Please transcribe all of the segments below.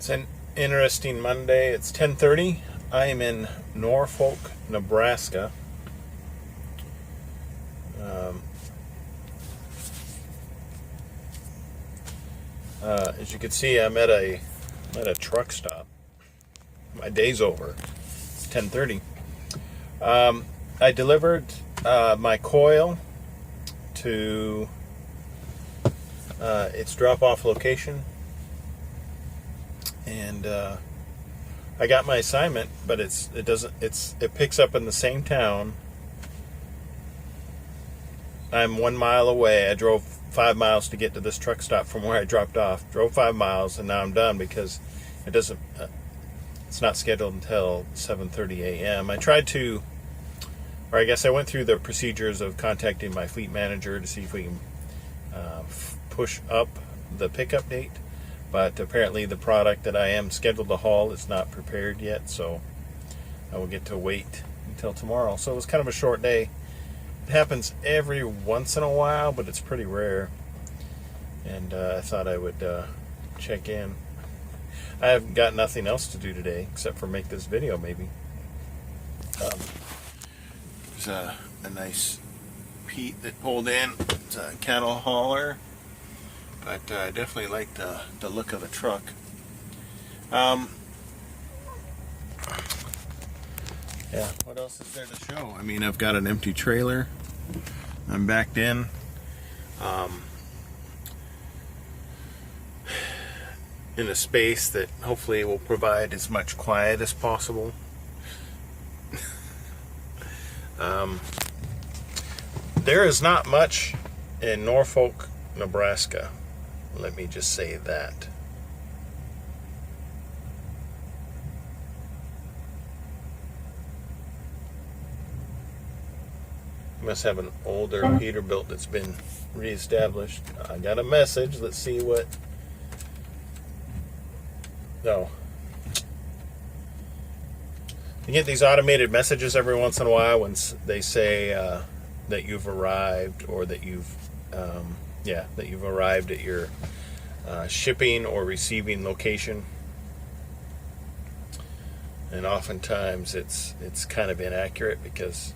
It's an interesting Monday. It's 10:30. I am in Norfolk, Nebraska. As you can see, I'm at a truck stop. My day's over. It's 10:30. I delivered my coil to its drop-off location, and I got my assignment, but it picks up in the same town. I'm 1 mile away. I drove 5 miles to get to this truck stop from where I dropped off. Drove 5 miles, and now I'm done because it's not scheduled until 7:30 a.m. I went through the procedures of contacting my fleet manager to see if we can push up the pickup date, but apparently the product that I am scheduled to haul is not prepared yet, so I will get to wait until tomorrow. So it was kind of a short day. It happens every once in a while, but it's pretty rare, and I thought I would check in. I have got nothing else to do today except for make this video, maybe. There's a nice Pete that pulled in. It's a cattle hauler, but I definitely like the look of the truck. Yeah, what else is there to show? I mean, I've got an empty trailer. I'm backed in. In a space that hopefully will provide as much quiet as possible. There is not much in Norfolk, Nebraska. Let me just say that. Must have an older Peterbilt that's been reestablished. I got a message. Let's see what. No. You get these automated messages every once in a while when they say that you've arrived, or that you've arrived at your shipping or receiving location. And oftentimes it's kind of inaccurate because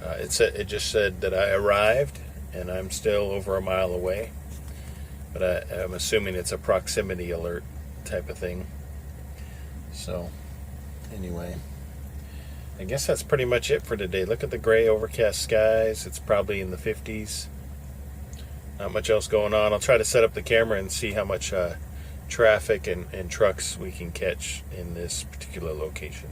it just said that I arrived and I'm still over a mile away, but I'm assuming it's a proximity alert type of thing. So anyway, I guess that's pretty much it for today. Look at the gray overcast skies. It's probably in the 50s. Not much else going on. I'll try to set up the camera and see how much traffic and trucks we can catch in this particular location.